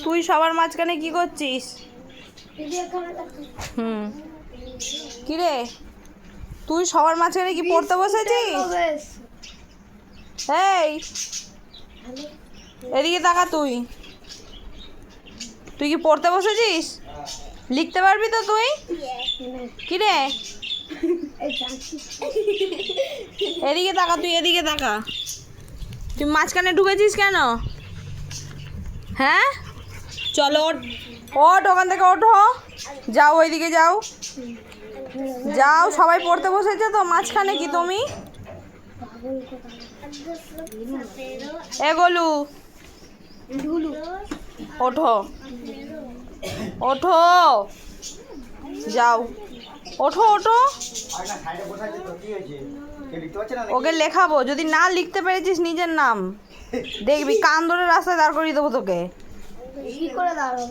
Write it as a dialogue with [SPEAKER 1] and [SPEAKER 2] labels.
[SPEAKER 1] তুই সবার মাঝখানে কি করছিস? কি রে, তুই সবার মাঝখানে কি পড়তে বসেছিস? এই এদিকে তাকা, তুই তুই কি পড়তে বসেছিস? লিখতে পারবি তো তুই? কি রে, এদিকে তাকা, তুই এদিকে তাকা। তুই মাঝখানে ঢুকেছিস কেন? হ্যাঁ, চলো ওঠ, ওখান থেকে ওঠো, যাও ওইদিকে যাও, যাও। সবাই পড়তে বসেছে তো, মাঝখানে কি তুমি? এ গোলু, ওঠো, ওঠো, যাও, ওঠো ওঠো। ওকে লেখাবো, যদি না লিখতে পেরেছিস নিজের নাম, দেখবি কান ধরে রাস্তায় দাঁড় করিয়ে দেবো তোকে।
[SPEAKER 2] কি করে দাঁড়াও?